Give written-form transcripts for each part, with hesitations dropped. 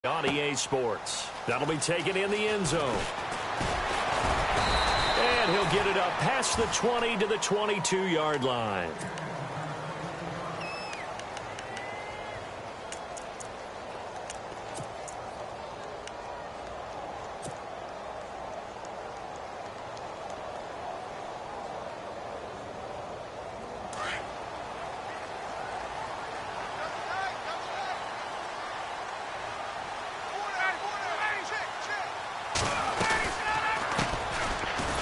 On EA Sports. That'll be taken in the end zone. And he'll get it up past the 20 to the 22-yard line.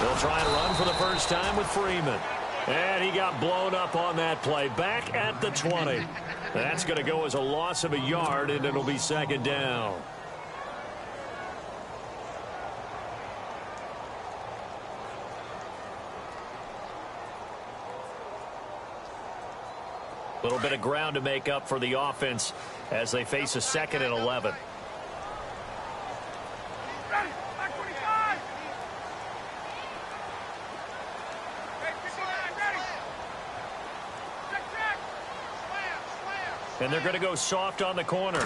They'll try and run for the first time with Freeman. And he got blown up on that play. Back at the 20. That's going to go as a loss of a yard, and it'll be second down. A little bit of ground to make up for the offense as they face a 2nd and 11. And they're going to go soft on the corners.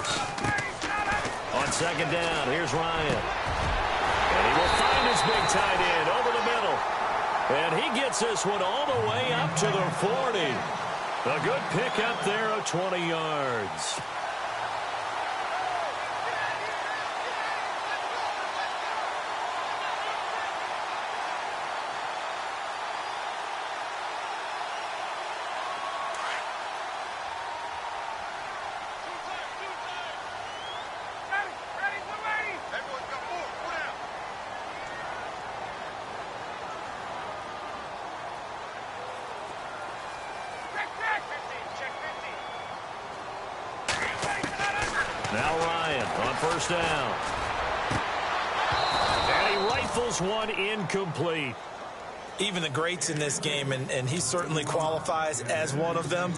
On second down, here's Ryan. And he will find his big tight end over the middle. And he gets this one all the way up to the 40. A good pickup there of 20 yards. Now Ryan on first down. And he rifles one incomplete. Even the greats in this game, and he certainly qualifies as one of them,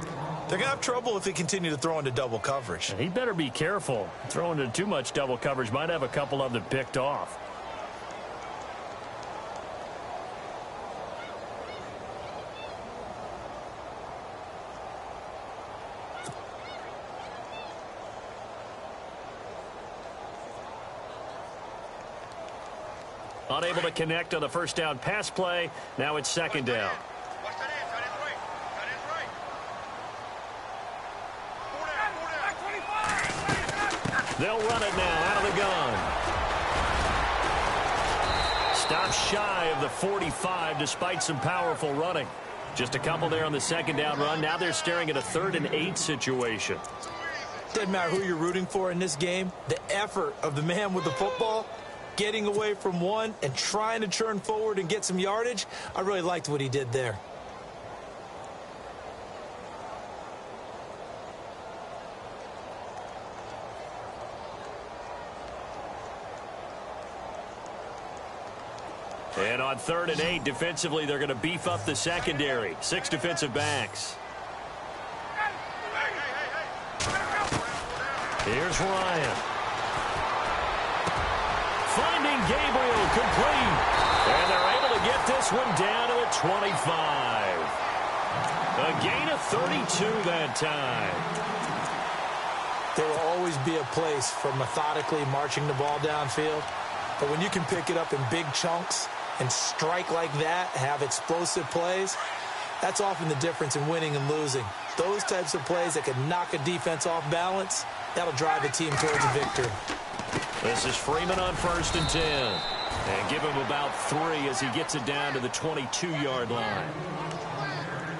they're going to have trouble if they continue to throw into double coverage. And he better be careful. Throwing into too much double coverage might have a couple of them picked off. Unable to connect on the first down pass play. Now it's second down. They'll run it now out of the gun. Stop shy of the 45 despite some powerful running. Just a couple there on the second down run. Now they're staring at a 3rd and 8 situation. Doesn't matter who you're rooting for in this game. The effort of the man with the football, getting away from one and trying to turn forward and get some yardage, I really liked what he did there. And on 3rd and 8, defensively, they're going to beef up the secondary. 6 defensive backs. Here's Ryan. Finding Gabriel complete. And they're able to get this one down to the 25. A gain of 32 that time. There will always be a place for methodically marching the ball downfield. But when you can pick it up in big chunks and strike like that, have explosive plays, that's often the difference in winning and losing. Those types of plays that can knock a defense off balance, that'll drive a team towards a victory. This is Freeman on 1st and 10. And give him about 3 as he gets it down to the 22-yard line.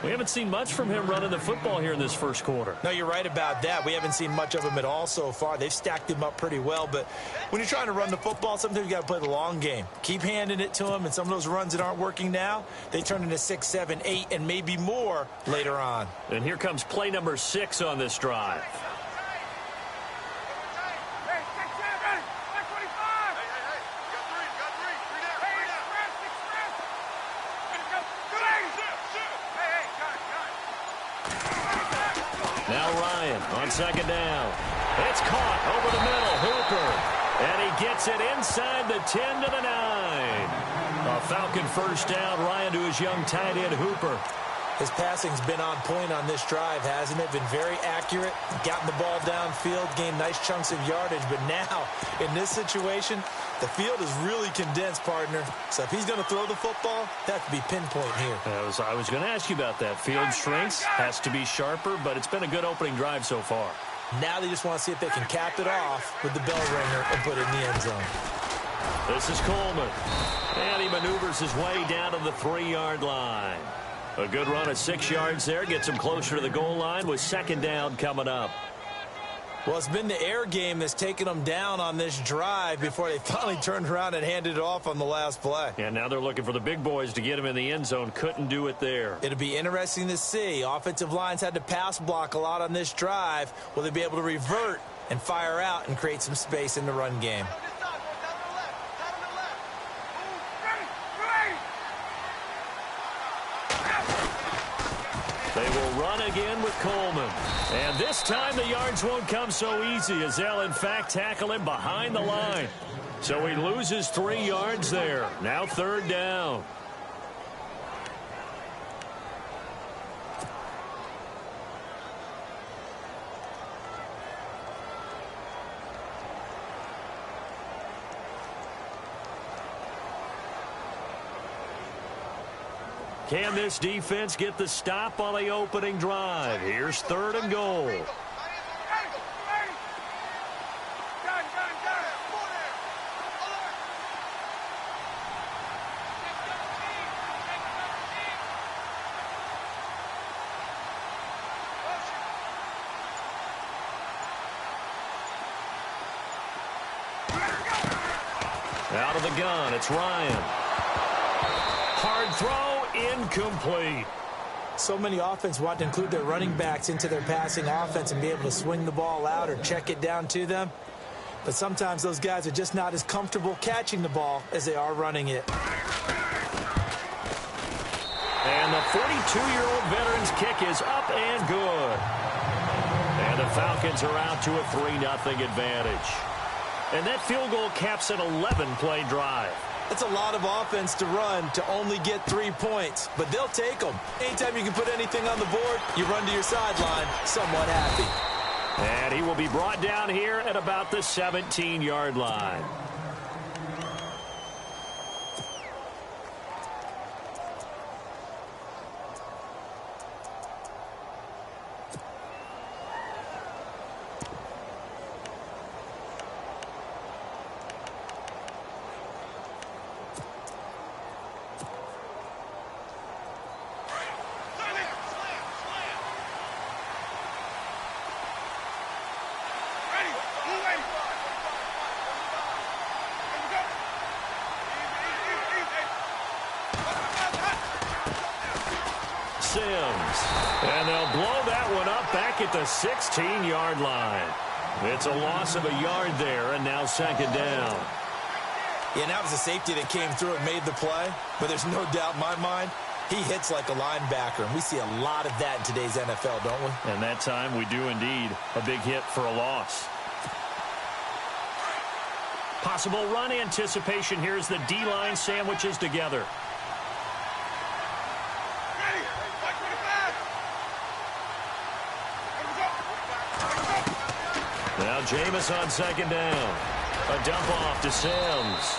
We haven't seen much from him running the football here in this first quarter. No, you're right about that. We haven't seen much of him at all so far. They've stacked him up pretty well. But when you're trying to run the football, sometimes you got to play the long game. Keep handing it to him, and some of those runs that aren't working now, they turn into 6, 7, 8, and maybe more later on. And here comes play number 6 on this drive. Now Ryan on second down. It's caught over the middle. Hooper. And he gets it inside the 10 to the 9. A Falcon first down. Ryan to his young tight end Hooper. His passing's been on point on this drive, hasn't it? Been very accurate, gotten the ball downfield, gained nice chunks of yardage. But now, in this situation, the field is really condensed, partner. So if he's going to throw the football, that could be pinpoint here. I was going to ask you about that. Field shrinks, has to be sharper, but it's been a good opening drive so far. Now they just want to see if they can cap it off with the bell ringer and put it in the end zone. This is Coleman. And he maneuvers his way down to the 3-yard line. A good run of 6 yards there. Gets him closer to the goal line with second down coming up. Well, it's been the air game that's taken them down on this drive before they finally turned around and handed it off on the last play. And now they're looking for the big boys to get him in the end zone. Couldn't do it there. It'll be interesting to see. Offensive lines had to pass block a lot on this drive. Will they be able to revert and fire out and create some space in the run game? They will run again with Coleman. And this time the yards won't come so easy as they'll, in fact, tackle him behind the line. So he loses 3 yards there. Now 3rd down. Can this defense get the stop on the opening drive? Here's 3rd and goal. Out of the gun, it's Ryan. Hard throw, incomplete. So many offense want to include their running backs into their passing offense and be able to swing the ball out or check it down to them. But sometimes those guys are just not as comfortable catching the ball as they are running it. And the 42-year-old veteran's kick is up and good. And the Falcons are out to a 3-0 advantage. And that field goal caps an 11-play drive. That's a lot of offense to run to only get 3 points, but they'll take them. Anytime you can put anything on the board, you run to your sideline somewhat happy. And he will be brought down here at about the 17-yard line. And they'll blow that one up back at the 16-yard line. It's a loss of a yard there, and now 2nd down. Yeah, that was a safety that came through and made the play, but there's no doubt in my mind he hits like a linebacker, and we see a lot of that in today's NFL, don't we? And that time we do indeed. A big hit for a loss. Possible run anticipation here as the D-line sandwiches together. Now Jameis on 2nd down. A dump off to Sims.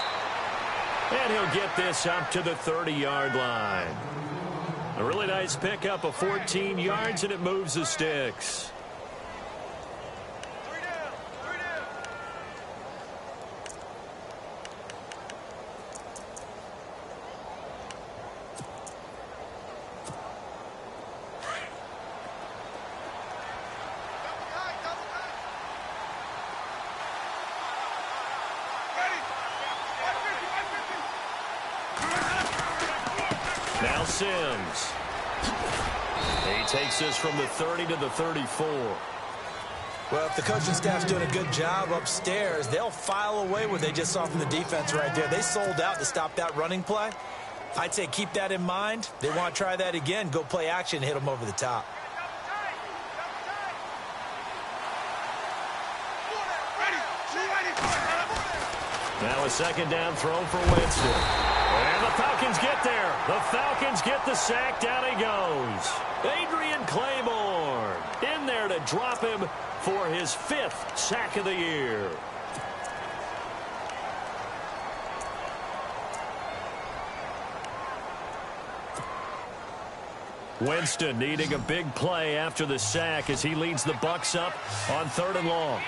And he'll get this up to the 30-yard line. A really nice pickup of 14 yards, and it moves the sticks. Now Sims. He takes this from the 30 to the 34. Well, if the coaching staff's doing a good job upstairs, they'll file away what they just saw from the defense right there. They sold out to stop that running play. I'd say keep that in mind. They want to try that again. Go play action, hit them over the top. Now a second down throw for Winston. And the Falcons get there. The Falcons get the sack. Down he goes. Adrian Claiborne in there to drop him for his 5th sack of the year. Winston needing a big play after the sack as he leads the Bucs up on 3rd and long.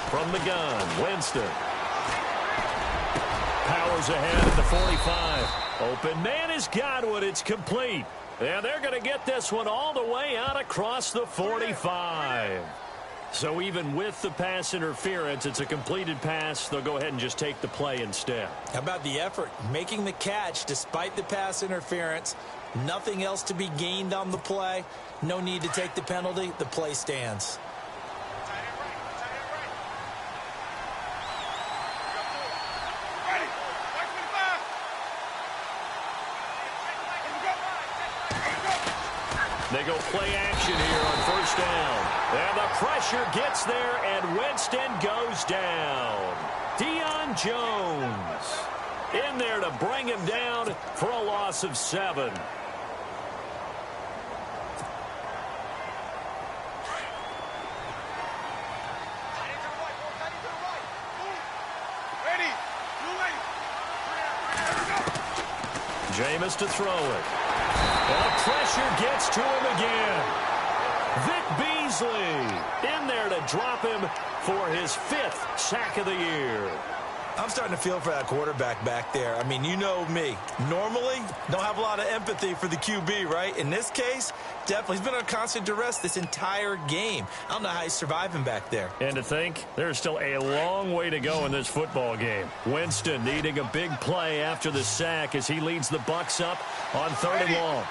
From the gun, Winston. Powers ahead at the 45. Open man is Godwin. It's complete. And they're going to get this one all the way out across the 45. So even with the pass interference, it's a completed pass. They'll go ahead and just take the play instead. How about the effort? Making the catch despite the pass interference. Nothing else to be gained on the play. No need to take the penalty. The play stands. They go play action here on 1st down. And the pressure gets there, and Winston goes down. Deion Jones in there to bring him down for a loss of 7. Jameis to throw it. And the pressure gets to him again. Vic Beasley in there to drop him for his 5th sack of the year. I'm starting to feel for that quarterback back there. I mean, you know me. Normally, don't have a lot of empathy for the QB, right? In this case, definitely. He's been on constant duress this entire game. I don't know how he's surviving back there. And to think, there's still a long way to go in this football game. Winston needing a big play after the sack as he leads the Bucs up on 3rd and long.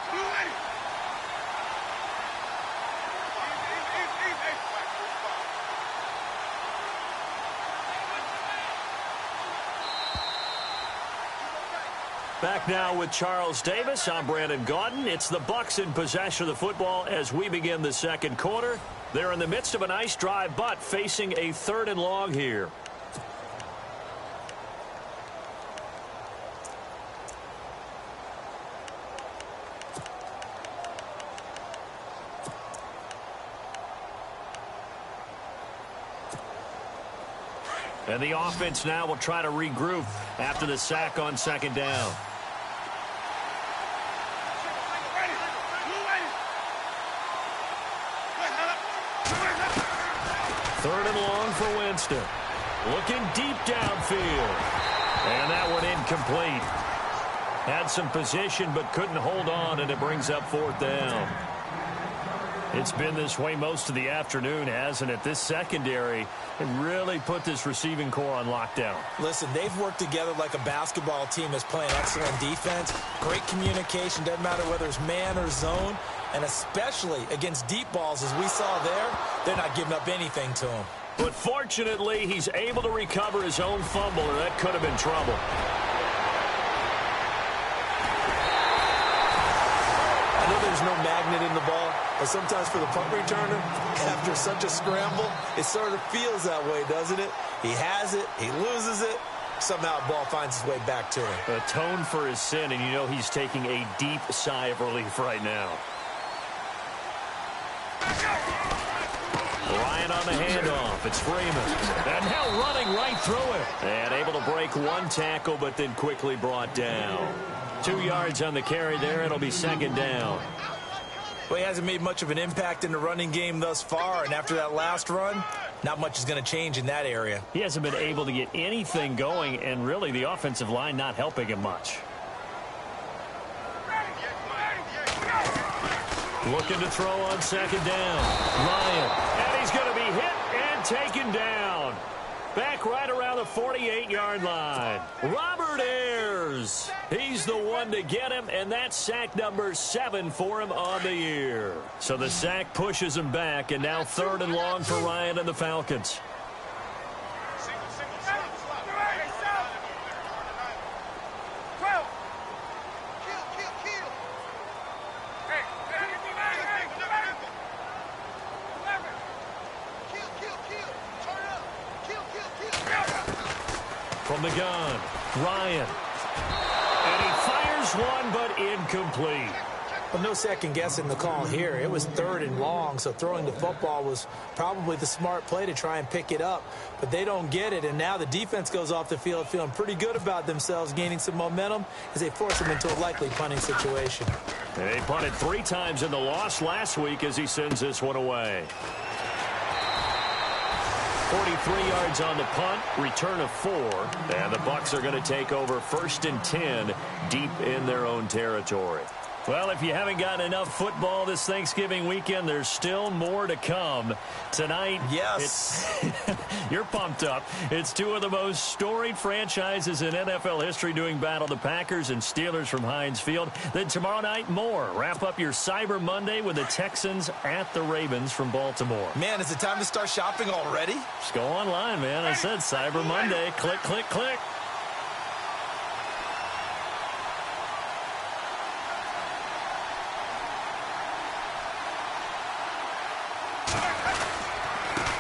Back now with Charles Davis. I'm Brandon Gaudin. It's the Bucs in possession of the football as we begin the 2nd quarter. They're in the midst of a nice drive, but facing a 3rd and long here. And the offense now will try to regroup after the sack on 2nd down. Third and long for Winston. Looking deep downfield. And that one incomplete. Had some position but couldn't hold on, and it brings up 4th down. It's been this way most of the afternoon, hasn't it? This secondary really put this receiving core on lockdown. Listen, they've worked together like a basketball team that's playing excellent defense. Great communication. Doesn't matter whether it's man or zone. And especially against deep balls, as we saw there, they're not giving up anything to him. But fortunately, he's able to recover his own fumble, or that could have been trouble. I know there's no magnet in the ball, but sometimes for the punt returner, after such a scramble, it sort of feels that way, doesn't it? He has it, he loses it, somehow the ball finds its way back to him. Atone for his sin, and you know he's taking a deep sigh of relief right now. Ryan on the handoff. It's Freeman. And now running right through it. And able to break one tackle, but then quickly brought down. 2 yards on the carry there. It'll be 2nd down. Well, he hasn't made much of an impact in the running game thus far, and after that last run, not much is going to change in that area. He hasn't been able to get anything going, and really the offensive line not helping him much. Looking to throw on 2nd down. Ryan. And he's going to be hit and taken down. Back right around the 48-yard line. Robert Ayers. He's the one to get him, and that's sack number 7 for him on the year. So the sack pushes him back, and now 3rd and long for Ryan and the Falcons. From the gun, Ryan. And he fires one, but incomplete. Well, no second guessing the call here. It was 3rd and long, so throwing the football was probably the smart play to try and pick it up. But they don't get it, and now the defense goes off the field feeling pretty good about themselves, gaining some momentum as they force them into a likely punting situation. And they punted 3 times in the loss last week as he sends this one away. 43 yards on the punt, return of 4, and the Bucs are going to take over 1st and 10 deep in their own territory. Well, if you haven't gotten enough football this Thanksgiving weekend, there's still more to come. Tonight, yes, you're pumped up. It's 2 of the most storied franchises in NFL history doing battle, the Packers and Steelers from Heinz Field. Then tomorrow night, more. Wrap up your Cyber Monday with the Texans at the Ravens from Baltimore. Man, is it time to start shopping already? Just go online, man. I said Cyber Monday. Click, click, click.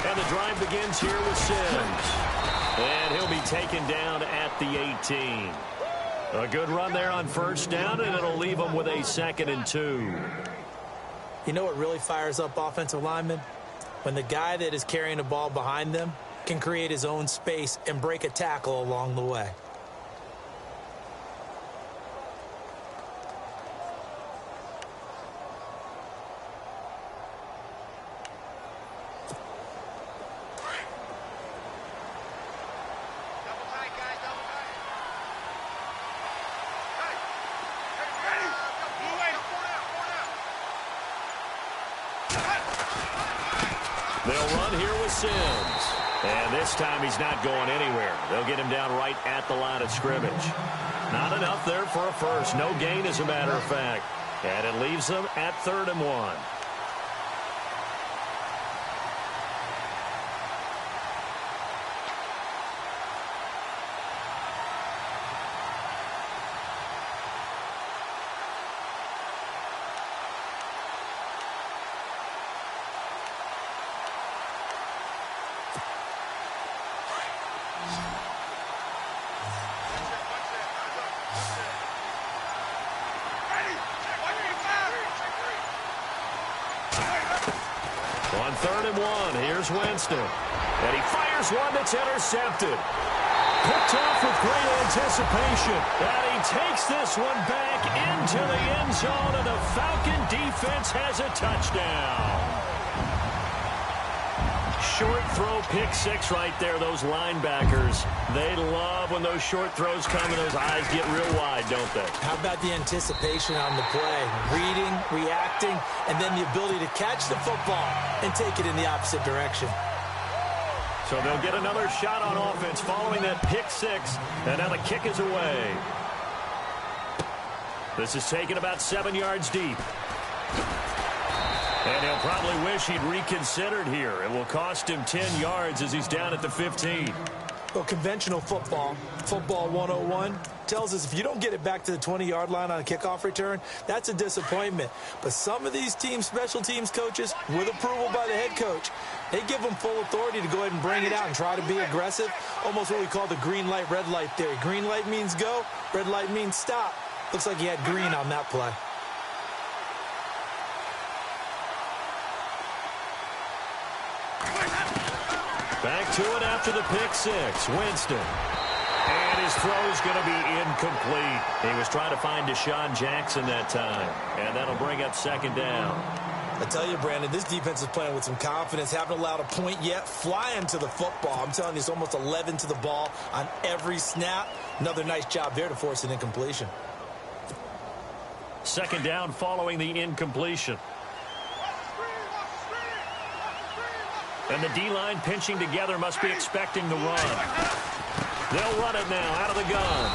And the drive begins here with Sims. And he'll be taken down at the 18. A good run there on 1st down, and it'll leave him with a 2nd and 2. You know what really fires up offensive linemen? When the guy that is carrying the ball behind them can create his own space and break a tackle along the way. They'll run here with Sims. And this time he's not going anywhere. They'll get him down right at the line of scrimmage. Not enough there for a first. No gain, as a matter of fact. And it leaves them at 3rd and 1. On 3rd and 1, here's Winston. And he fires one that's intercepted. Picked off with great anticipation. And he takes this one back into the end zone, and the Falcon defense has a touchdown. Short throw, pick 6 right there. Those linebackers, they love when those short throws come and those eyes get real wide, don't they? How about the anticipation on the play? Reading, reacting, and then the ability to catch the football and take it in the opposite direction. So they'll get another shot on offense following that pick 6, and now the kick is away. This is taken about 7 yards deep. And he'll probably wish he'd reconsidered here. It will cost him 10 yards as he's down at the 15. Well, conventional football 101, tells us if you don't get it back to the 20-yard line on a kickoff return, that's a disappointment. But some of these teams, special teams coaches, with approval by the head coach, they give them full authority to go ahead and bring it out and try to be aggressive, almost what we call the green light, red light theory. Green light means go, red light means stop. Looks like he had green on that play. Back to it after the pick 6. Winston. And his throw is going to be incomplete. He was trying to find Deshaun Jackson that time. And that'll bring up 2nd down. I tell you, Brandon, this defense is playing with some confidence. Haven't allowed a point yet. Flying to the football. I'm telling you, it's almost 11 to the ball on every snap. Another nice job there to force an incompletion. 2nd down following the incompletion. And the D-line pinching together must be expecting the run. They'll run it now out of the gun.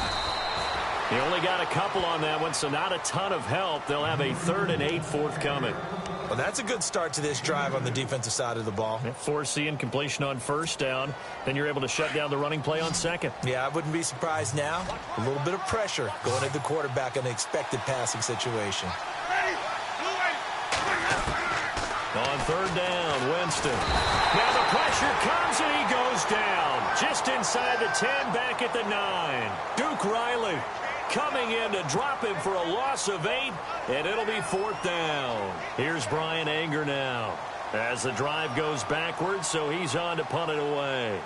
He only got a couple on that one, so not a ton of help. They'll have a 3rd and 8 forthcoming. Well, that's a good start to this drive on the defensive side of the ball. Force the incompletion on 1st down. Then you're able to shut down the running play on 2nd. Yeah, I wouldn't be surprised now. A little bit of pressure going at the quarterback in an expected passing situation. On third down, Winston. Now the pressure comes and he goes down. Just inside the 10, back at the 9. Duke Riley coming in to drop him for a loss of 8, and it'll be fourth down. Here's Brian Anger now as the drive goes backwards, so he's on to punt it away.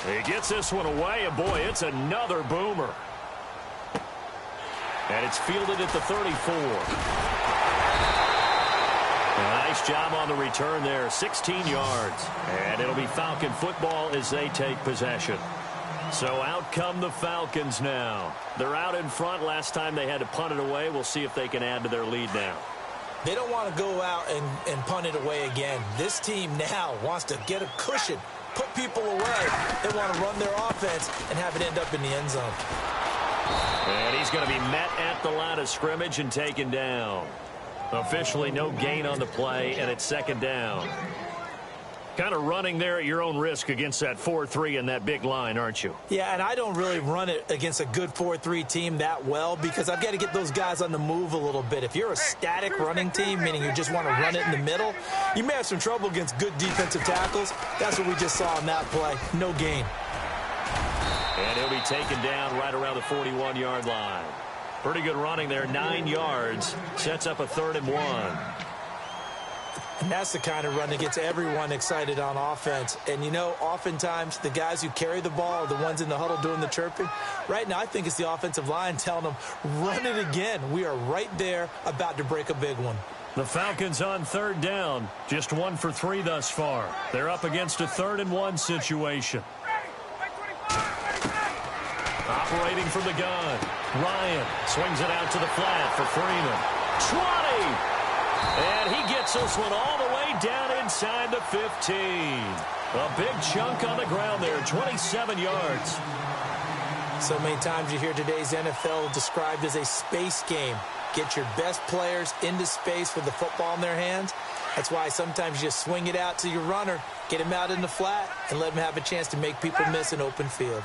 He gets this one away, and boy, it's another boomer. And it's fielded at the 34. Nice job on the return there, 16 yards. And it'll be Falcon football as they take possession. So out come the Falcons now. They're out in front. Last time they had to punt it away. We'll see if they can add to their lead now. They don't want to go out and punt it away again. This team now wants to get a cushion, put people away. They want to run their offense and have it end up in the end zone. And he's going to be met at the line of scrimmage and taken down. Officially no gain on the play, and it's second down. Kind of running there at your own risk against that 4-3 and that big line, aren't you? Yeah, and I don't really run it against a good 4-3 team that well because I've got to get those guys on the move a little bit. If you're a static running team, meaning you just want to run it in the middle, you may have some trouble against good defensive tackles. That's what we just saw on that play. No gain. And he'll be taken down right around the 41-yard line. Pretty good running there, 9 yards. Sets up a 3rd and 1. And that's the kind of run that gets everyone excited on offense. And, you know, oftentimes the guys who carry the ball are the ones in the huddle doing the chirping. Right now, I think it's the offensive line telling them, run it again. We are right there about to break a big one. The Falcons on 3rd down. Just 1 for 3 thus far. They're up against a 3rd and 1 situation. Operating from the gun. Ryan swings it out to the flat for Freeman. 20! And he gets this one all the way down inside the 15. A big chunk on the ground there, 27 yards. So many times you hear today's NFL described as a space game. Get your best players into space with the football in their hands. That's why sometimes you just swing it out to your runner, get him out in the flat, and let him have a chance to make people miss an open field.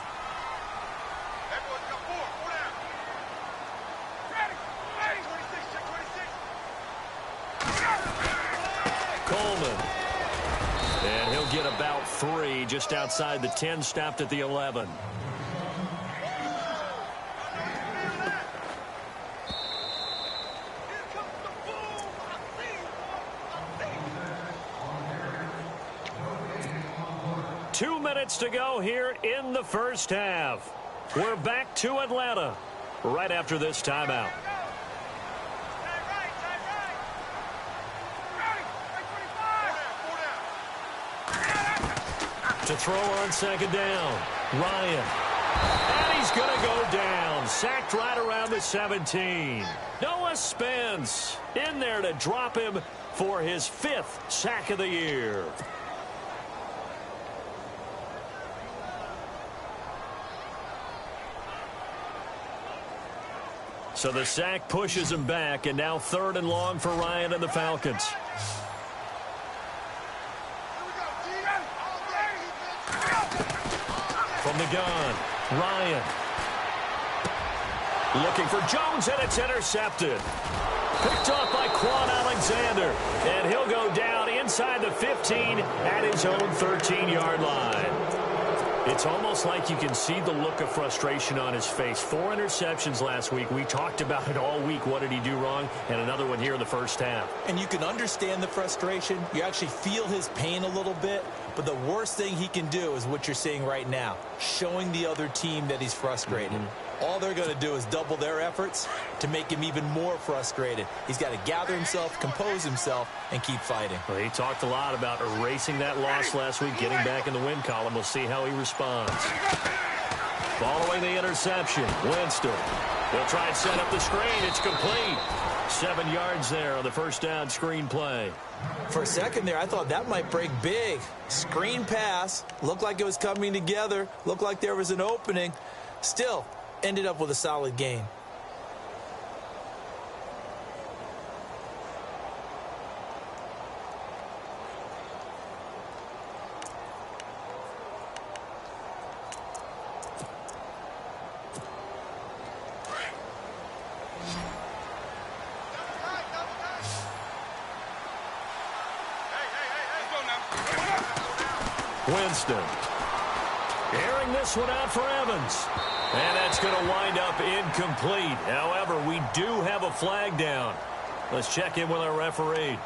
Coleman. And he'll get about 3 just outside the 10, stopped at the 11. Two minutes to go here in the first half. We're back to Atlanta right after this timeout. To throw on 2nd down, Ryan. And he's going to go down. Sacked right around the 17. Noah Spence in there to drop him for his 5th sack of the year. So the sack pushes him back, and now 3rd and long for Ryan and the Falcons. From the gun, Ryan. Looking for Jones, and it's intercepted. Picked off by Quan Alexander, and he'll go down inside the 15 at his own 13-yard line. It's almost like you can see the look of frustration on his face. 4 interceptions last week. We talked about it all week. What did he do wrong? And another one here in the first half. And you can understand the frustration. You actually feel his pain a little bit. But the worst thing he can do is what you're seeing right now, showing the other team that he's frustrated. All they're going to do is double their efforts to make him even more frustrated. He's got to gather himself, compose himself, and keep fighting. Well, he talked a lot about erasing that loss last week, getting back in the win column. We'll see how he responds. Following the interception, Winston. They'll try and set up the screen. It's complete. 7 yards there on the first down screen play. For a second there, I thought that might break big. Screen pass. Looked like it was coming together. Looked like there was an opening. Still, ended up with a solid gain. Winston. Airing this one out for Evans. And that's going to wind up incomplete. However, we do have a flag down. Let's check in with our referee.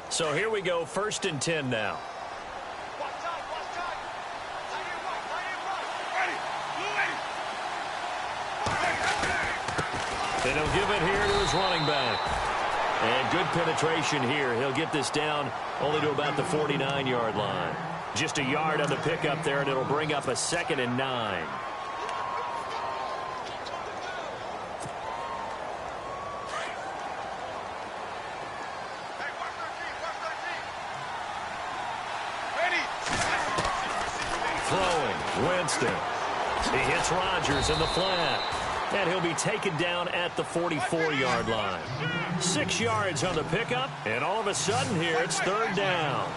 So here we go, 1st and 10 now. And he'll give it here to his running back. And good penetration here. He'll get this down only to about the 49-yard line. Just a yard on the pickup there, and it'll bring up a 2nd and 9. Winston. He hits Rodgers in the flat. And he'll be taken down at the 44-yard line. 6 yards on the pickup. And all of a sudden here, it's 3rd down.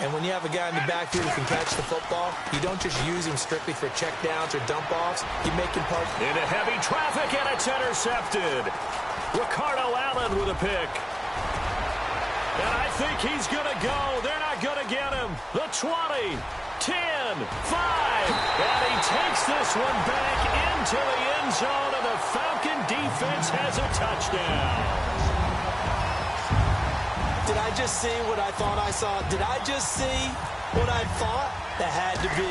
And when you have a guy in the backfield who can catch the football, you don't just use him strictly for checkdowns or dump-offs. You make him part. Into heavy traffic, and it's intercepted. Ricardo Allen with a pick. And I think he's going to go. They're not going to get him. The 20. 10, 5, and he takes this one back into the end zone, and the Falcon defense has a touchdown. Did I just see what I thought I saw? Did I just see what I thought? That had to be.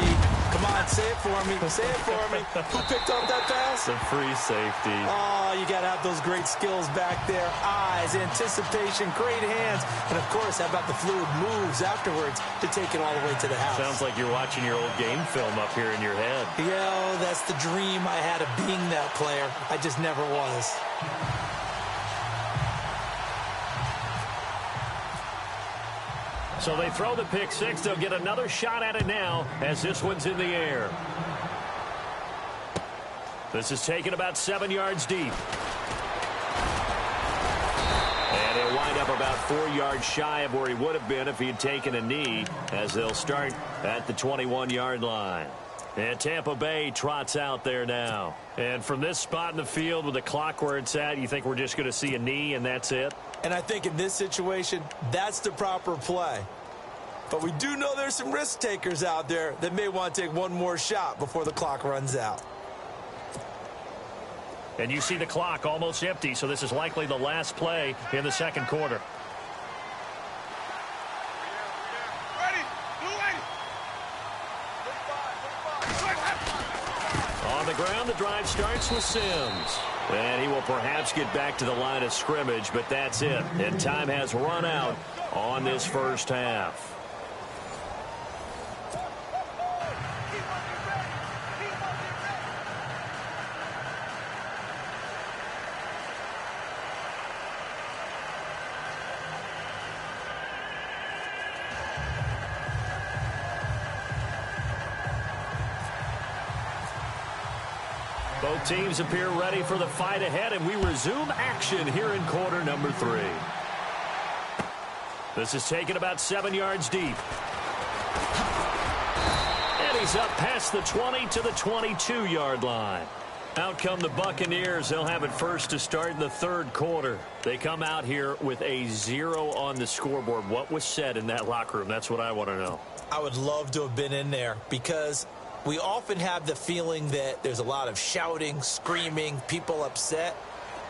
Come on, say it for me. Say it for me. Who picked up that pass? The free safety. Oh, you got to have those great skills back there. Eyes, anticipation, great hands. And, of course, how about the fluid moves afterwards to take it all the way to the house? Sounds like you're watching your old game film up here in your head. Yeah, that's the dream I had of being that player. I just never was. So they throw the pick six. They'll get another shot at it now as this one's in the air. This is taken about 7 yards deep. And he'll wind up about 4 yards shy of where he would have been if he had taken a knee, as they'll start at the 21-yard line. And Tampa Bay trots out there now. And from this spot in the field with the clock where it's at, you think we're just going to see a knee and that's it? And I think in this situation, that's the proper play. But we do know there's some risk takers out there that may want to take one more shot before the clock runs out. And you see the clock almost empty, so this is likely the last play in the second quarter. On the ground, the drive starts with Sims. And he will perhaps get back to the line of scrimmage, but that's it. And time has run out on this first half. Both teams appear ready for the fight ahead, and we resume action here in quarter number 3. This is taken about 7 yards deep. And he's up past the 20 to the 22-yard line. Out come the Buccaneers. They'll have it first to start in the third quarter. They come out here with a 0 on the scoreboard. What was said in that locker room? That's what I want to know. I would love to have been in there because we often have the feeling that there's a lot of shouting, screaming, people upset.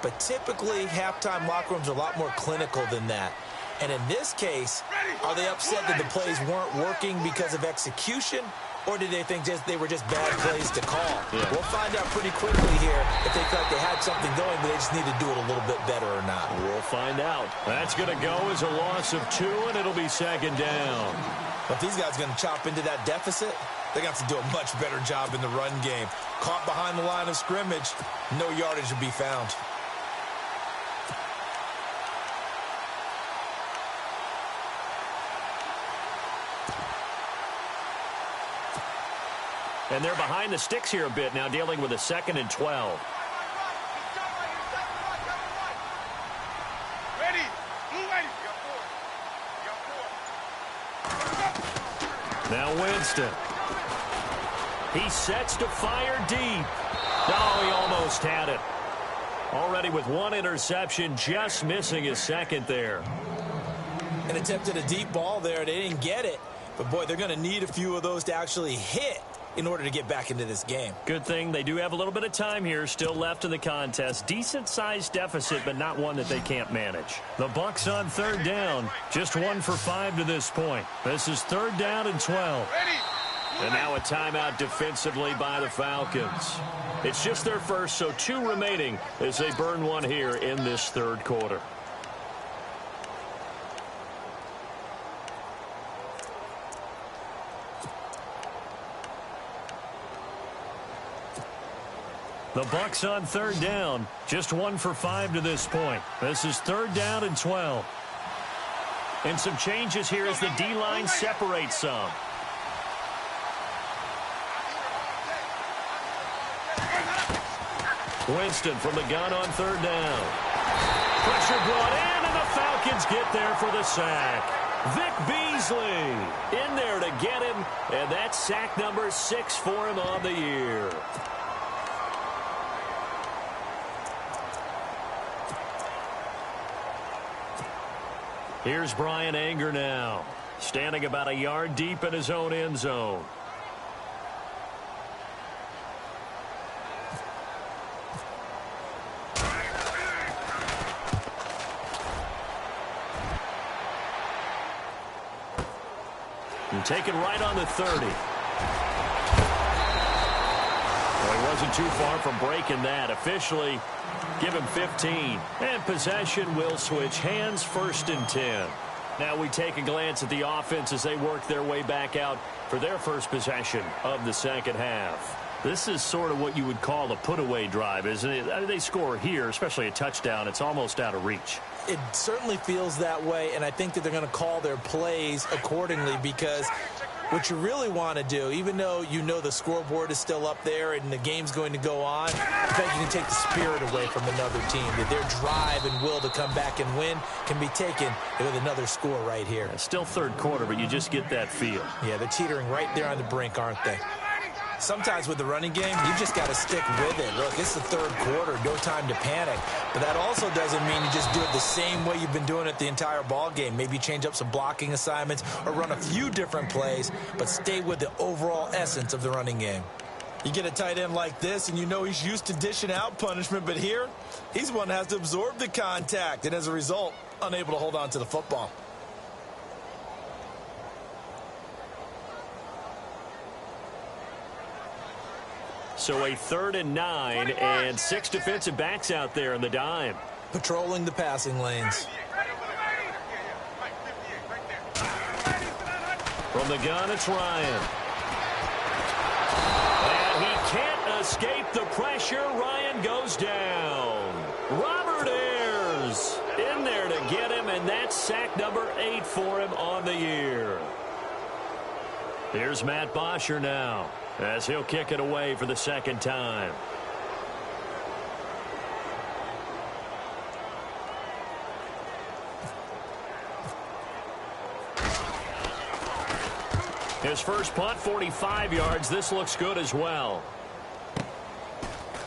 But typically, halftime locker rooms are a lot more clinical than that. And in this case, are they upset that the plays weren't working because of execution? Or did they think they were just bad plays to call? Yeah. We'll find out pretty quickly here if they thought they had something going, but they just need to do it a little bit better or not. We'll find out. That's going to go as a loss of 2, and it'll be second down. But these guys are going to chop into that deficit. They got to do a much better job in the run game. Caught behind the line of scrimmage, no yardage to be found. And they're behind the sticks here a bit now, dealing with a 2nd and 12. Now Winston. He sets to fire deep. Oh, he almost had it. Already with one interception, just missing his second there. And attempted a deep ball there. They didn't get it. But, boy, they're going to need a few of those to actually hit in order to get back into this game. Good thing they do have a little bit of time here still left in the contest. Decent-sized deficit, but not one that they can't manage. The Bucs on third down. Just 1 for 5 to this point. This is third down and 12. And now a timeout defensively by the Falcons. It's just their first, so 2 remaining as they burn one here in this third quarter. The Bucs on third down. Just 1 for 5 to this point. This is third down and 12. And some changes here as the D-line separates some. Winston from the gun on third down. Pressure brought in, and the Falcons get there for the sack. Vic Beasley in there to get him, and that's sack number 6 for him on the year. Here's Brian Anger now, standing about a yard deep in his own end zone. And taken right on the 30. Well, he wasn't too far from breaking that. Officially, give him 15. And possession will switch hands, 1st and 10. Now we take a glance at the offense as they work their way back out for their first possession of the second half. This is sort of what you would call a put-away drive, isn't it? I mean, they score here, especially a touchdown. It's almost out of reach. It certainly feels that way, and I think that they're going to call their plays accordingly, because what you really want to do, even though you know the scoreboard is still up there and the game's going to go on, I think you can take the spirit away from another team. That their drive and will to come back and win can be taken with another score right here. It's still third quarter, but you just get that feel. Yeah, they're teetering right there on the brink, aren't they? Sometimes with the running game, you just got to stick with it. Look, it's the third quarter, no time to panic. But that also doesn't mean you just do it the same way you've been doing it the entire ball game. Maybe change up some blocking assignments or run a few different plays, but stay with the overall essence of the running game. You get a tight end like this, and you know he's used to dishing out punishment, but here, he's the one that has to absorb the contact, and as a result, unable to hold on to the football. So a 3rd and 9, and 6 defensive backs out there in the dime. Patrolling the passing lanes. From the gun, it's Ryan. And he can't escape the pressure. Ryan goes down. Robert Ayers in there to get him, and that's sack number 8 for him on the year. Here's Matt Bosher now, as he'll kick it away for the second time. His first punt, 45 yards. This looks good as well.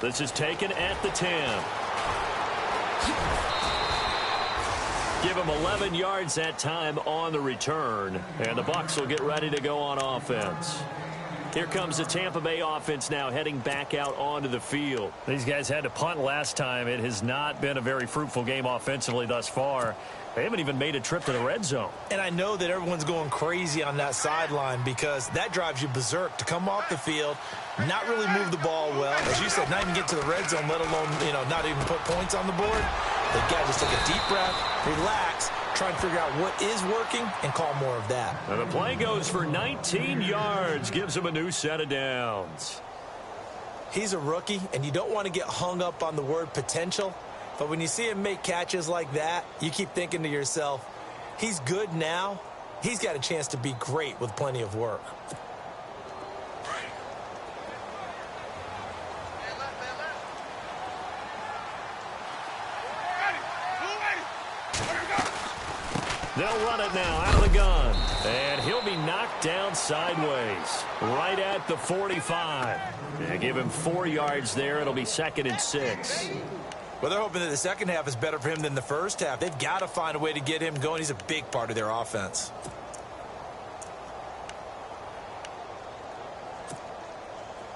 This is taken at the 10. Give him 11 yards that time on the return. And the Bucs will get ready to go on offense. Here comes the Tampa Bay offense now heading back out onto the field. These guys had to punt last time. It has not been a very fruitful game offensively thus far. They haven't even made a trip to the red zone. And I know that everyone's going crazy on that sideline because that drives you berserk to come off the field, not really move the ball well. As you said, not even get to the red zone, let alone, not even put points on the board. They've got to just take a deep breath, relax, try and figure out what is working and call more of that. And the play goes for 19 yards, gives him a new set of downs. He's a rookie, and you don't want to get hung up on the word potential. But when you see him make catches like that, you keep thinking to yourself, he's good now. He's got a chance to be great with plenty of work. They'll run it now out of the gun. And he'll be knocked down sideways, right at the 45. And give him 4 yards there. It'll be 2nd and 6. Well, they're hoping that the second half is better for him than the first half. They've got to find a way to get him going. He's a big part of their offense.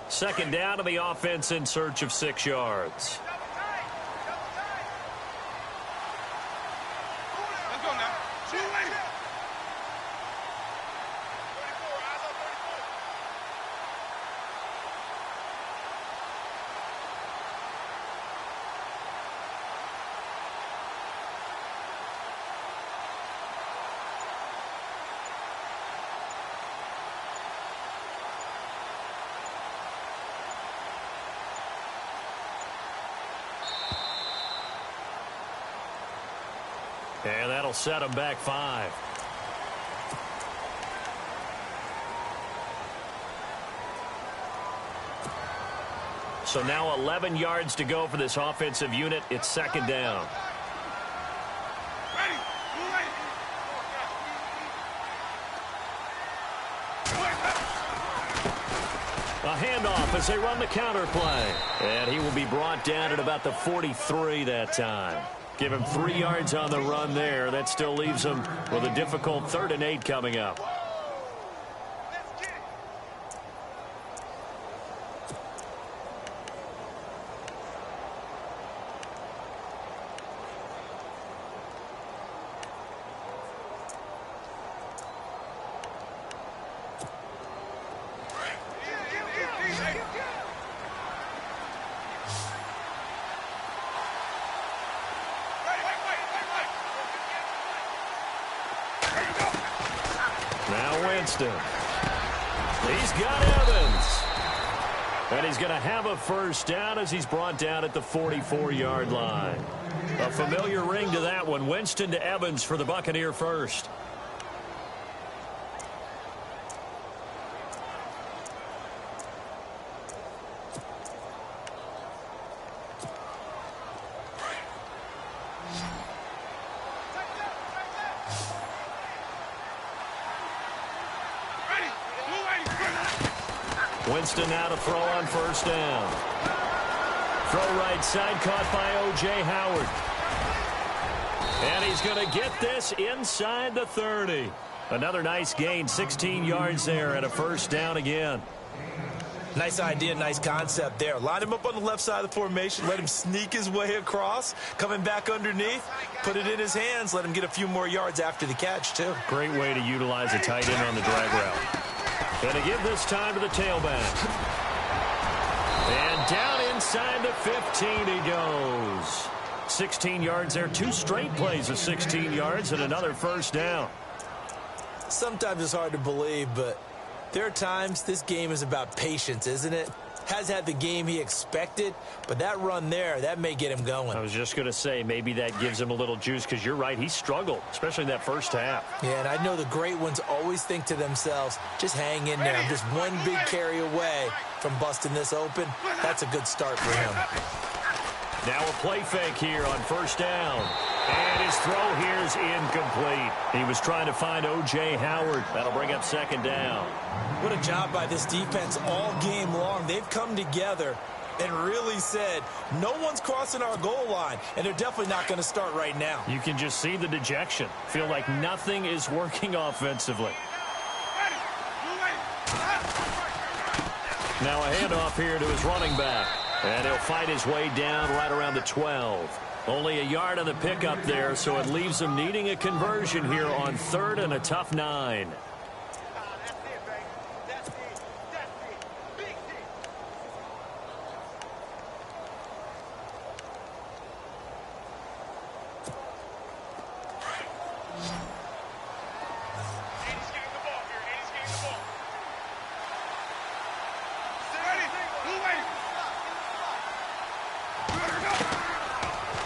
Second down to the offense in search of 6 yards. And that'll set him back 5. So now 11 yards to go for this offensive unit. It's 2nd down. A handoff as they run the counter play. And he will be brought down at about the 43 that time. Give him 3 yards on the run there. That still leaves him with a difficult 3rd and 8 coming up. Now Winston. He's got Evans. And he's going to have a first down as he's brought down at the 44-yard line. A familiar ring to that one. Winston to Evans for the Buccaneer first. Winston now to throw on first down. Throw right side, caught by O.J. Howard. And he's going to get this inside the 30. Another nice gain, 16 yards there, and a first down again. Nice idea, nice concept there. Line him up on the left side of the formation, let him sneak his way across, coming back underneath, put it in his hands, let him get a few more yards after the catch, too. Great way to utilize a tight end on the drag route. And to give this time to the tailback. And down inside the 15 he goes. 16 yards there. 2 straight plays of 16 yards and another first down. Sometimes it's hard to believe, but there are times this game is about patience, isn't it? Has had the game he expected, but that run there, that may get him going. I was just going to say, maybe that gives him a little juice, because you're right, he struggled, especially in that first half. Yeah, and I know the great ones always think to themselves, just hang in there. I'm just one big carry away from busting this open. That's a good start for him. Now a play fake here on first down. And his throw here is incomplete. He was trying to find O.J. Howard. That'll bring up second down. What a job by this defense all game long. They've come together and really said, no one's crossing our goal line, and they're definitely not going to start right now. You can just see the dejection. Feel like nothing is working offensively. Now a handoff here to his running back. And he'll fight his way down right around the 12. Only a yard on the pickup there, so it leaves him needing a conversion here on 3rd and a tough 9.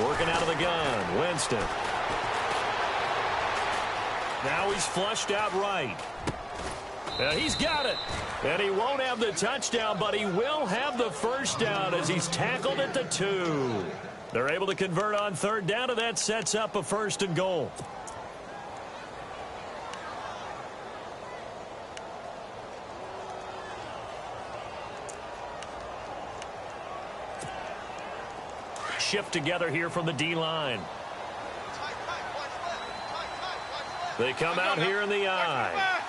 Working out of the gun, Winston. Now he's flushed out right. He's got it. And he won't have the touchdown, but he will have the first down as he's tackled at the 2. They're able to convert on 3rd down, and that sets up a 1st and goal. shift together here from the D-line. They come out here in the eye.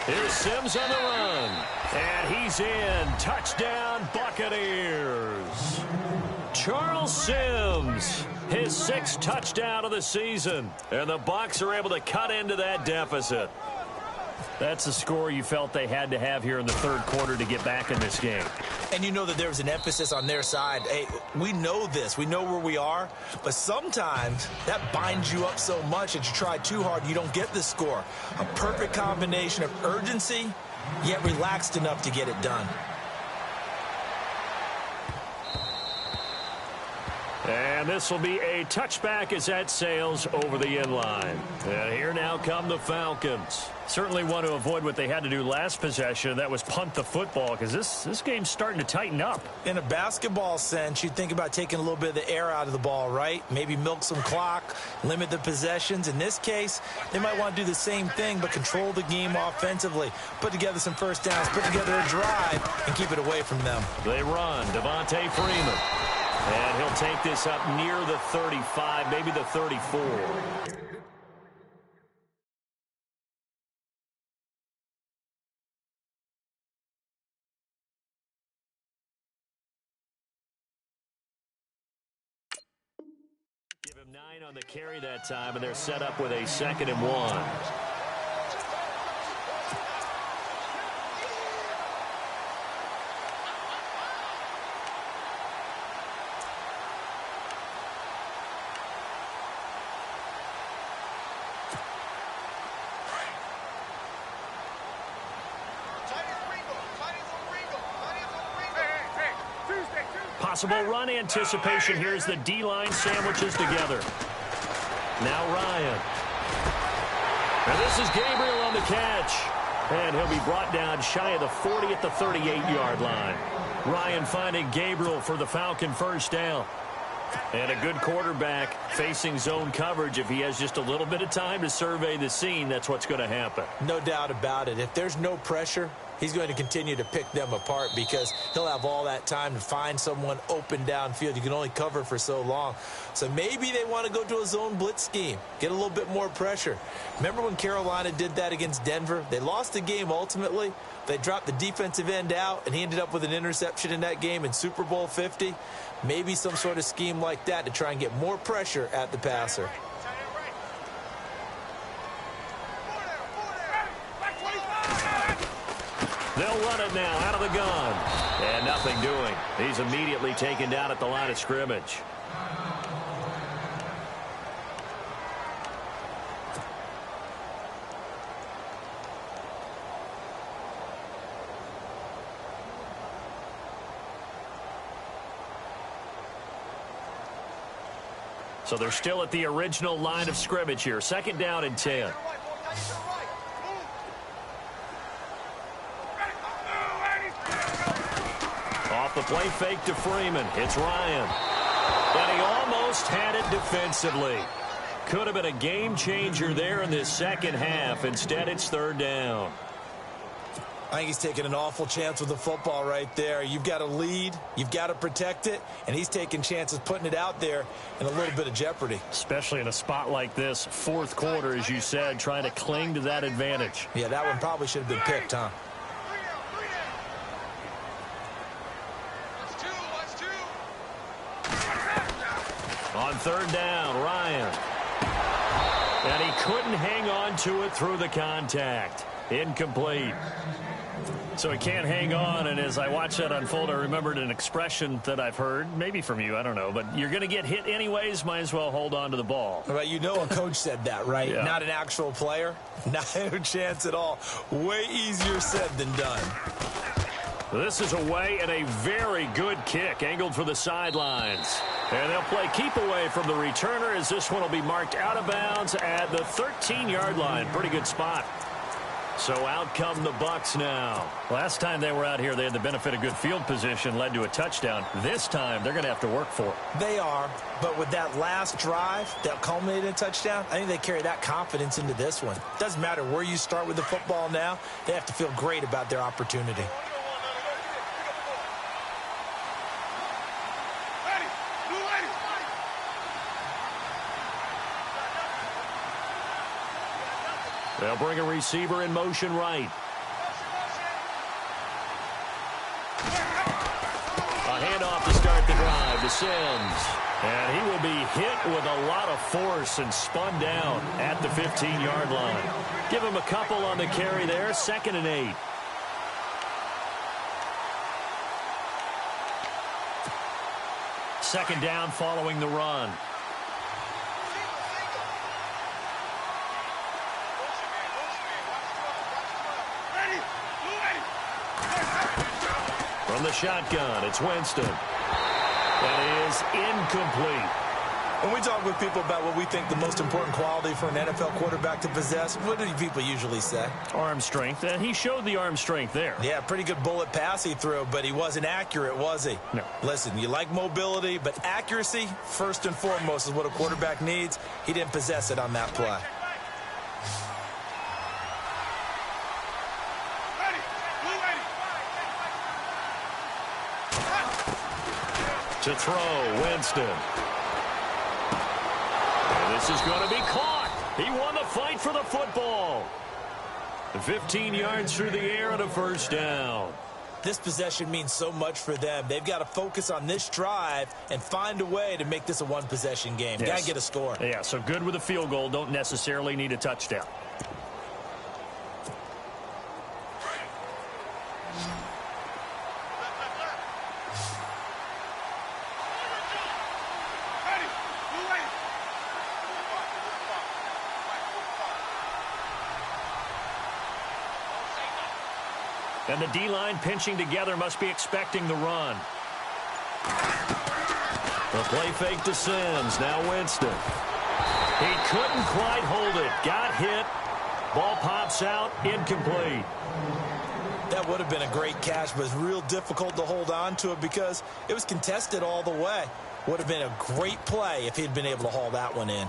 Here's Sims on the run. And he's in. Touchdown, Buccaneers. Charles Sims, his 6th touchdown of the season. And the Bucs are able to cut into that deficit. That's a score you felt they had to have here in the third quarter to get back in this game. And you know that there was an emphasis on their side. Hey, we know this. We know where we are. But sometimes that binds you up so much that you try too hard, you don't get the score. A perfect combination of urgency, yet relaxed enough to get it done. And this will be a touchback as that sails over the inline. And here now come the Falcons. Certainly want to avoid what they had to do last possession. That was punt the football, because this game's starting to tighten up. In a basketball sense, you think about taking a little bit of the air out of the ball, right? Maybe milk some clock, limit the possessions. In this case, they might want to do the same thing, but control the game offensively. Put together some first downs, put together a drive, and keep it away from them. They run. Devontae Freeman. And he'll take this up near the 35, maybe the 34. Give him 9 on the carry that time, and they're set up with a 2nd and 1. Possible run anticipation. Here's the D-line sandwiches together. Now Ryan. And this is Gabriel on the catch. And he'll be brought down shy of the 40 at the 38-yard line. Ryan finding Gabriel for the Falcon first down. And a good quarterback facing zone coverage. If he has just a little bit of time to survey the scene, that's what's going to happen. No doubt about it. If there's no pressure, he's going to continue to pick them apart because he'll have all that time to find someone open downfield. You can only cover for so long. So maybe they want to go to a zone blitz scheme, get a little bit more pressure. Remember when Carolina did that against Denver? They lost the game ultimately. They dropped the defensive end out, and he ended up with an interception in that game in Super Bowl 50. Maybe some sort of scheme like that to try and get more pressure at the passer. They'll run it now out of the gun. And nothing doing. He's immediately taken down at the line of scrimmage. So they're still at the original line of scrimmage here. 2nd down and 10. Off the play fake to Freeman. It's Ryan. And he almost had it defensively. Could have been a game changer there in this second half. Instead, it's 3rd down. I think he's taking an awful chance with the football right there. You've got to lead, you've got to protect it, and he's taking chances putting it out there in a little bit of jeopardy. Especially in a spot like this, 4th quarter, as you said, trying to cling to that advantage. Yeah, that one probably should have been picked, huh? On 3rd down, Ryan. And he couldn't hang on to it through the contact. Incomplete. So he can't hang on, and as I watched that unfold, I remembered an expression that I've heard, maybe from you, I don't know, but you're going to get hit anyways, might as well hold on to the ball. Well, you know a coach said that, right? Yeah. Not an actual player. No chance at all. Way easier said than done. This is away and a very good kick, angled for the sidelines. And they'll play keep away from the returner as this one will be marked out of bounds at the 13-yard line. Pretty good spot. So out come the Bucs now. Last time they were out here, they had the benefit of good field position, led to a touchdown. This time, they're going to have to work for it. They are, but with that last drive that culminated in a touchdown, I think they carry that confidence into this one. Doesn't matter where you start with the football now, they have to feel great about their opportunity. They'll bring a receiver in motion right. A handoff to start the drive to Sims. And he will be hit with a lot of force and spun down at the 15-yard line. Give him a couple on the carry there, 2nd and 8. Second down following the run. From the shotgun, it's Winston. That is incomplete. When we talk with people about what we think the most important quality for an NFL quarterback to possess, what do people usually say? Arm strength, and he showed the arm strength there. Yeah, pretty good bullet pass he threw, but he wasn't accurate, was he? No. Listen, you like mobility, but accuracy, first and foremost, is what a quarterback needs. He didn't possess it on that play. To throw, Winston. And this is going to be caught. He won the fight for the football. 15 yards through the air and a first down. This possession means so much for them. They've got to focus on this drive and find a way to make this a one-possession game. Yes. Got to get a score. Yeah, so good with a field goal. Don't necessarily need a touchdown. And the D-line pinching together must be expecting the run. The play fake to Sims. Now Winston. He couldn't quite hold it. Got hit. Ball pops out. Incomplete. That would have been a great catch, but it's real difficult to hold on to it because it was contested all the way. Would have been a great play if he'd been able to haul that one in.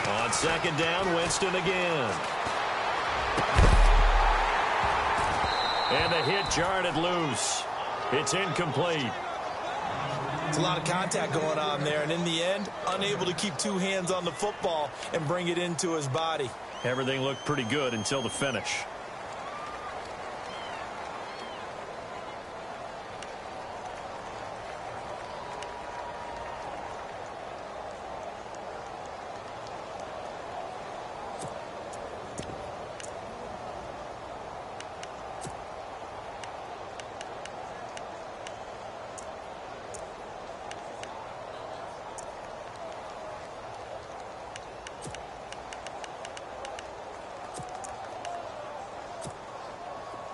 On second down, Winston again. And the hit jarred it loose. It's incomplete. It's a lot of contact going on there, and in the end, unable to keep two hands on the football and bring it into his body. Everything looked pretty good until the finish.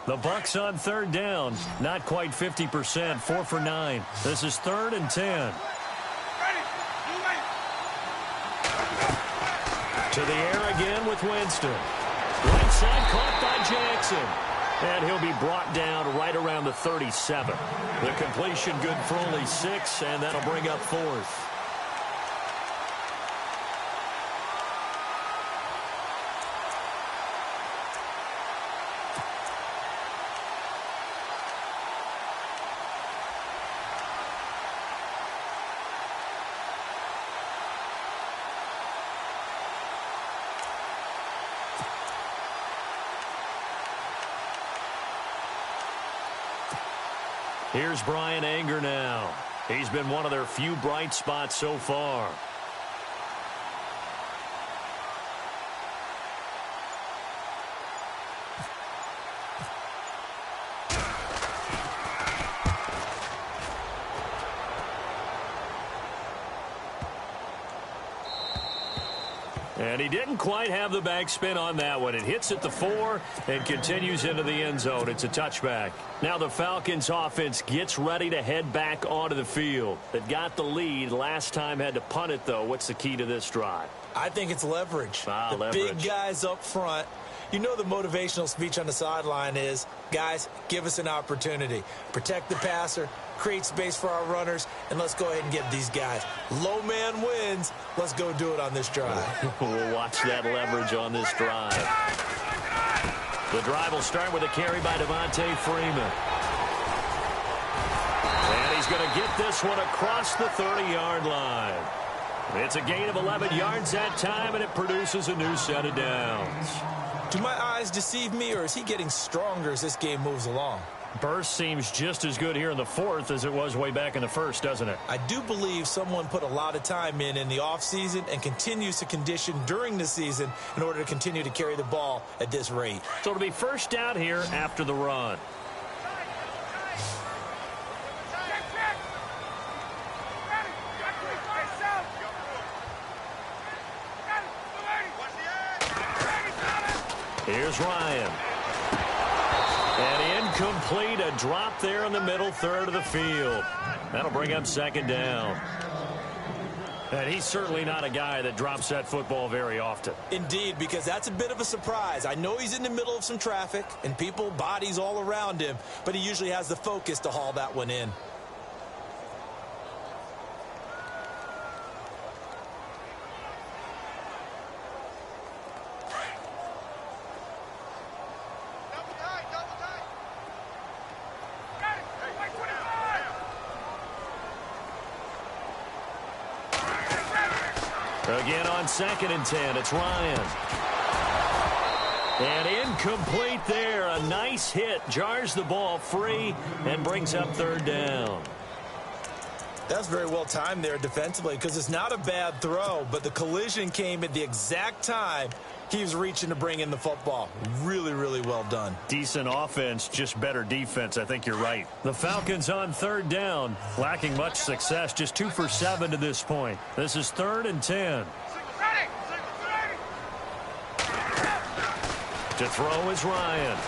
The Bucs on third down. Not quite 50%. 4 for 9. This is 3rd and 10. To the air again with Winston. Right side caught by Jackson. And he'll be brought down right around the 37. The completion good for only 6, and that'll bring up 4th. Here's Brian Anger now. He's been one of their few bright spots so far. And he didn't quite have the backspin on that one. It hits at the 4 and continues into the end zone. It's a touchback. Now the Falcons offense gets ready to head back onto the field. They've got the lead. Last time had to punt it, though. What's the key to this drive? I think it's leverage. Leverage. Big guys up front. You know the motivational speech on the sideline is, guys, give us an opportunity. Protect the passer, create space for our runners, and let's go ahead and get these guys. Low man wins. Let's go do it on this drive. We'll watch that leverage on this drive. The drive will start with a carry by Devontae Freeman. And he's going to get this one across the 30-yard line. It's a gain of 11 yards that time, and it produces a new set of downs. Do my eyes deceive me, or is he getting stronger as this game moves along? Burst seems just as good here in the fourth as it was way back in the first, doesn't it? I do believe someone put a lot of time in the offseason and continues to condition during the season in order to continue to carry the ball at this rate. So it'll be first down here after the run. Here's Ryan. And incomplete, a drop there in the middle third of the field. That'll bring up second down. And he's certainly not a guy that drops that football very often. Indeed, because that's a bit of a surprise. I know he's in the middle of some traffic and people, bodies all around him, but he usually has the focus to haul that one in. Again on 2nd and 10, it's Ryan. And incomplete there. A nice hit. Jars the ball free and brings up third down. That's very well timed there defensively because it's not a bad throw, but the collision came at the exact time he was reaching to bring in the football. Really, really well done. Decent offense, just better defense. I think you're right. The Falcons on third down, lacking much success, just 2 for 7 to this point. This is 3rd and 10. To throw is Ryan.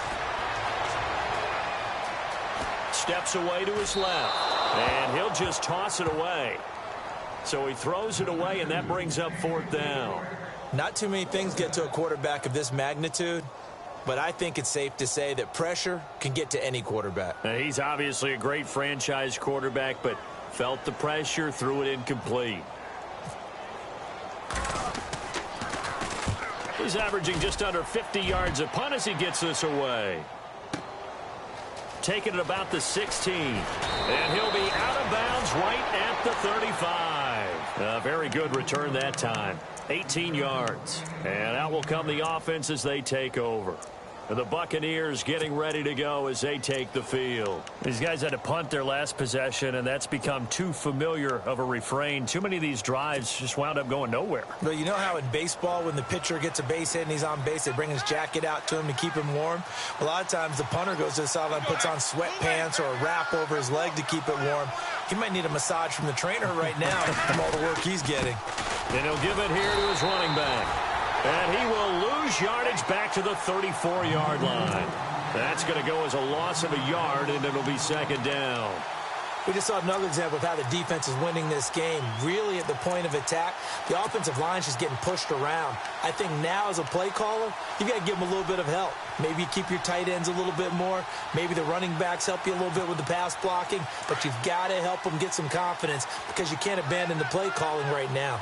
Steps away to his left. And he'll just toss it away. So he throws it away, and that brings up 4th down. Not too many things get to a quarterback of this magnitude, but I think it's safe to say that pressure can get to any quarterback. Now, he's obviously a great franchise quarterback, but felt the pressure, threw it incomplete. He's averaging just under 50 yards a punt as he gets this away. Taking it about the 16. And he'll be out of bounds right at the 35. A very good return that time. 18 yards. And out will come the offense as they take over. The Buccaneers getting ready to go as they take the field. These guys had to punt their last possession, and that's become too familiar of a refrain. Too many of these drives just wound up going nowhere. But you know how in baseball, when the pitcher gets a base hit and he's on base, they bring his jacket out to him to keep him warm? A lot of times the punter goes to the sideline, puts on sweatpants or a wrap over his leg to keep it warm. He might need a massage from the trainer right now from all the work he's getting. And he'll give it here to his running back. And he will lose yardage back to the 34-yard line. That's going to go as a loss of a yard, and it'll be second down. We just saw another example of how the defense is winning this game. Really at the point of attack, the offensive line is just getting pushed around. I think now as a play caller, you got to give them a little bit of help. Maybe you keep your tight ends a little bit more. Maybe the running backs help you a little bit with the pass blocking. But you've got to help them get some confidence because you can't abandon the play calling right now.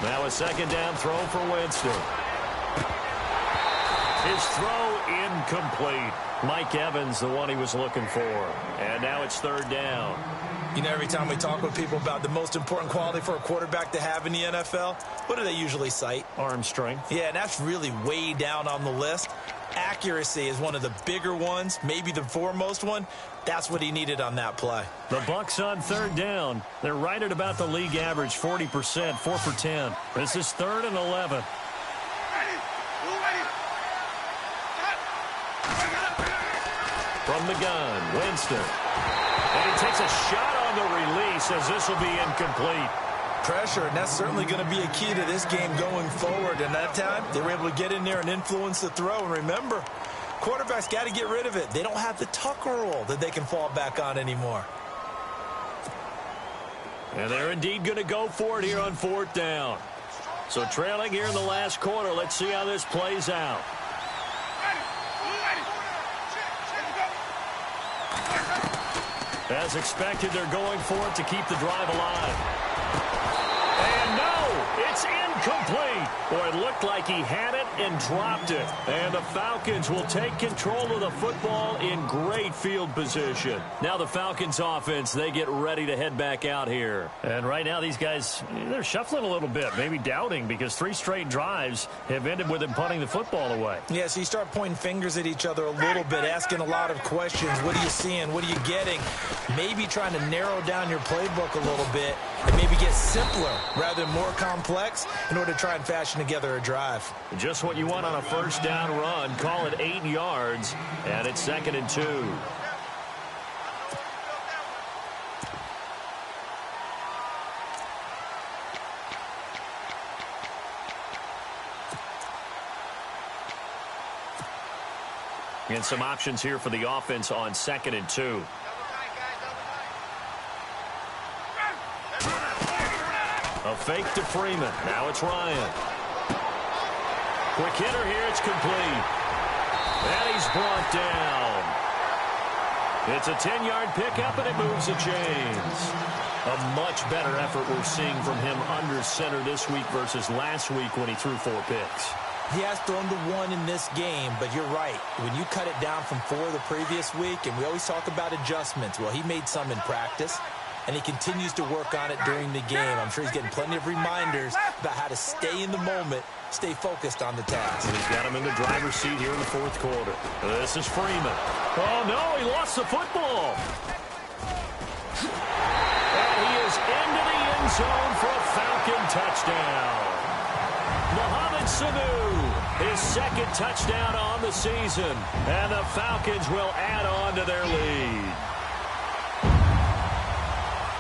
Now a second down throw for Winston. His throw incomplete. Mike Evans, the one he was looking for. And now it's third down. You know, every time we talk with people about the most important quality for a quarterback to have in the NFL, what do they usually cite? Arm strength. Yeah, and that's really way down on the list. Accuracy is one of the bigger ones, maybe the foremost one. That's what he needed on that play. The Bucs on third down. They're right at about the league average, 40%, 4 for 10. This is 3rd and 11. From the gun, Winston. And he takes a shot on the release as this will be incomplete. Pressure, and that's certainly going to be a key to this game going forward. And that time, they were able to get in there and influence the throw. And remember, quarterbacks got to get rid of it. They don't have the Tucker rule that they can fall back on anymore. And they're indeed going to go for it here on 4th down. So trailing here in the last quarter. Let's see how this plays out. As expected, they're going for it to keep the drive alive. And no, it's incomplete. Boy, it looked like he had it and dropped it. And the Falcons will take control of the football in great field position. Now the Falcons offense, they get ready to head back out here. And right now these guys, they're shuffling a little bit, maybe doubting, because 3 straight drives have ended with them punting the football away. Yeah, so you start pointing fingers at each other a little bit, asking a lot of questions. What are you seeing? What are you getting? Maybe trying to narrow down your playbook a little bit and maybe get simpler rather than more complex in order to try and fashion together a drive. Just what you want on a first down run. Call it 8 yards, and it's 2nd and 2. And some options here for the offense on 2nd and 2. A fake to Freeman. Now it's Ryan. Quick hitter here. It's complete. And he's brought down. It's a 10-yard pickup, and it moves the chains. A much better effort we're seeing from him under center this week versus last week when he threw 4 picks. He has thrown to 1 in this game, but you're right. When you cut it down from 4 the previous week, and we always talk about adjustments, well, he made some in practice, and he continues to work on it during the game. I'm sure he's getting plenty of reminders about how to stay in the moment, stay focused on the task. And he's got him in the driver's seat here in the 4th quarter. This is Freeman. Oh, no, he lost the football. And he is into the end zone for a Falcon touchdown. Mohamed Sanu, his 2nd touchdown on the season. And the Falcons will add on to their lead.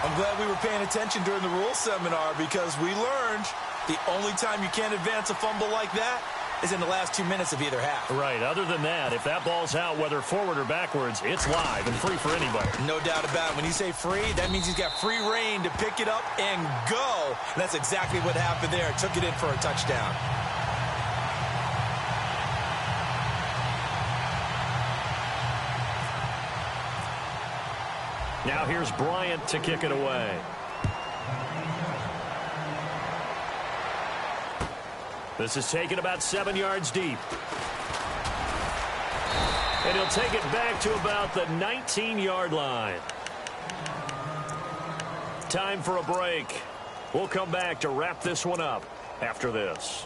I'm glad we were paying attention during the rules seminar because we learned the only time you can't advance a fumble like that is in the last 2 minutes of either half. Right. Other than that, if that ball's out, whether forward or backwards, it's live and free for anybody. No doubt about it. When you say free, that means he's got free reign to pick it up and go. And that's exactly what happened there. Took it in for a touchdown. Now here's Bryant to kick it away. This is taken about 7 yards deep. And he'll take it back to about the 19-yard line. Time for a break. We'll come back to wrap this one up after this.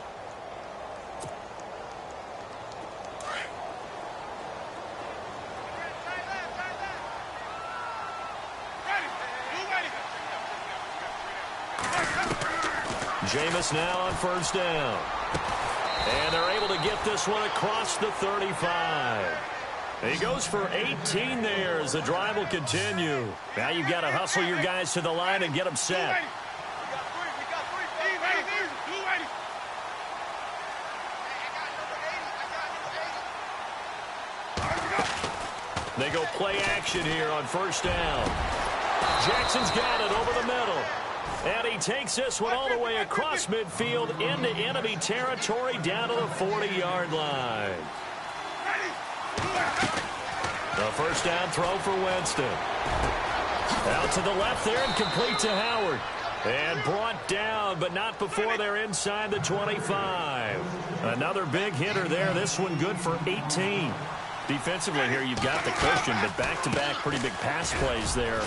Jameis now on 1st down. And they're able to get this one across the 35. He goes for 18 there as the drive will continue. Now you've got to hustle your guys to the line and get them set. They go play action here on 1st down. Jackson's got it over the middle. And he takes this one all the way across midfield into enemy territory down to the 40-yard line. The 1st down throw for Winston. Out to the left there and complete to Howard. And brought down, but not before they're inside the 25. Another big hitter there. This one good for 18. Defensively here, you've got the cushion, but back-to-back pretty big pass plays there.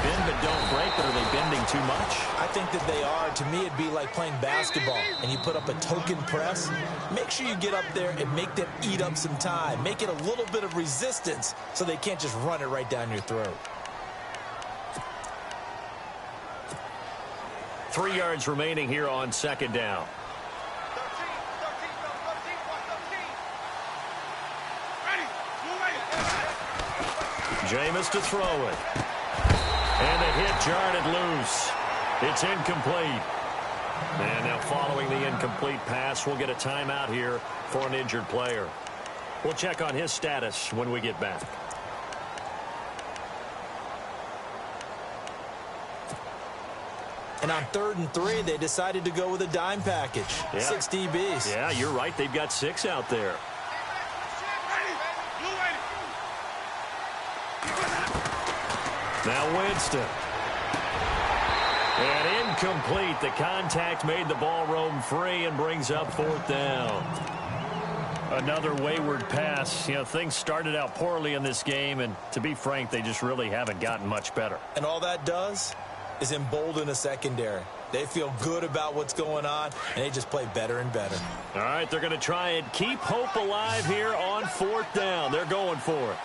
Bend but don't break, but are they bending too much? I think that they are. To me, it'd be like playing basketball, and you put up a token press. Make sure you get up there and make them eat up some time. Make it a little bit of resistance so they can't just run it right down your throat. 3 yards remaining here on 2nd down. Jameis to throw it. And the hit jarred it loose. It's incomplete. And now following the incomplete pass, we'll get a timeout here for an injured player. We'll check on his status when we get back. And on 3rd and 3, they decided to go with a dime package. Yeah. 6 DBs. Yeah, you're right. They've got 6 out there. Now Winston. And incomplete. The contact made the ball roam free and brings up 4th down. Another wayward pass. You know, things started out poorly in this game, and to be frank, they just really haven't gotten much better. And all that does is embolden a secondary. They feel good about what's going on, and they just play better and better. All right, they're going to try and keep hope alive here on 4th down. They're going for it.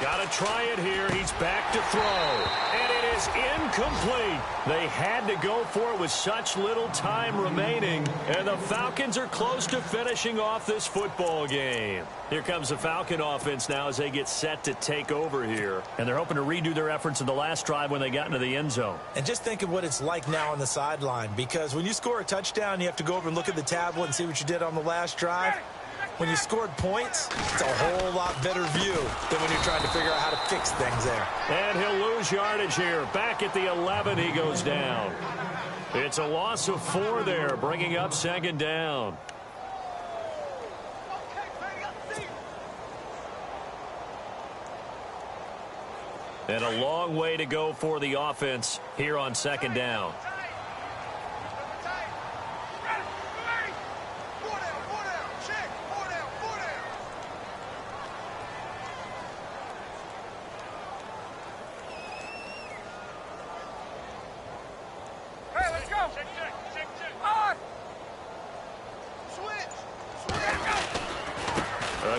Got to try it here. He's back to throw. And it is incomplete. They had to go for it with such little time remaining. And the Falcons are close to finishing off this football game. Here comes the Falcon offense now as they get set to take over here. And they're hoping to redo their efforts in the last drive when they got into the end zone. And just think of what it's like now on the sideline, because when you score a touchdown, you have to go over and look at the tablet and see what you did on the last drive. When you scored points, it's a whole lot better view than when you're trying to figure out how to fix things there. And he'll lose yardage here. Back at the 11, he goes down. It's a loss of 4 there, bringing up 2nd down. And a long way to go for the offense here on 2nd down.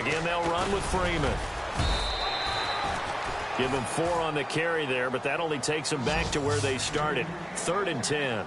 Again, they'll run with Freeman. Give them 4 on the carry there, but that only takes them back to where they started. 3rd and 10.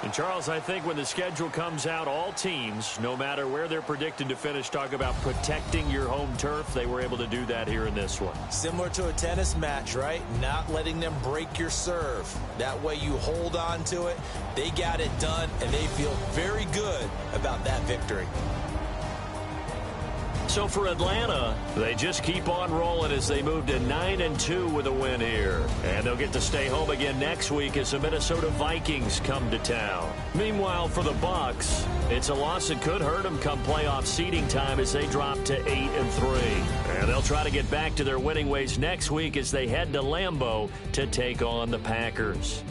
And, Charles, I think when the schedule comes out, all teams, no matter where they're predicted to finish, talk about protecting your home turf. They were able to do that here in this one. Similar to a tennis match, right? Not letting them break your serve. That way you hold on to it. They got it done, and they feel very good about that victory. So for Atlanta, they just keep on rolling as they move to 9-2 with a win here. And they'll get to stay home again next week as the Minnesota Vikings come to town. Meanwhile, for the Bucs, it's a loss that could hurt them come playoff seeding time as they drop to 8-3. And they'll try to get back to their winning ways next week as they head to Lambeau to take on the Packers.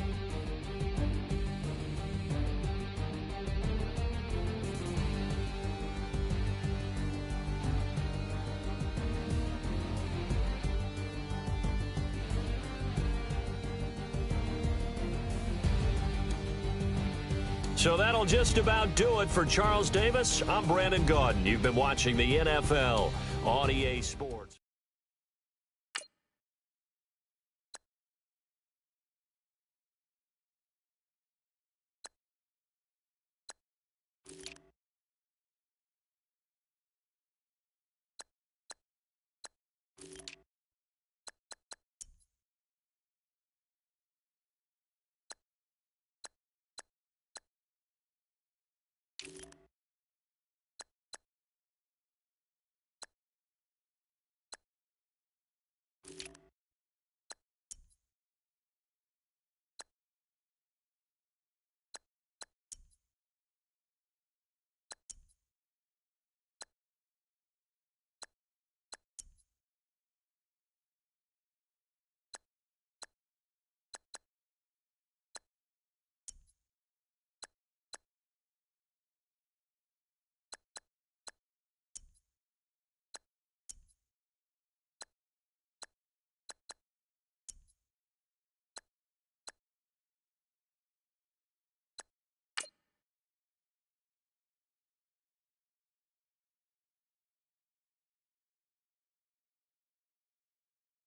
So that'll just about do it for Charles Davis. I'm Brandon Gaudin. You've been watching the NFL on EA Sports.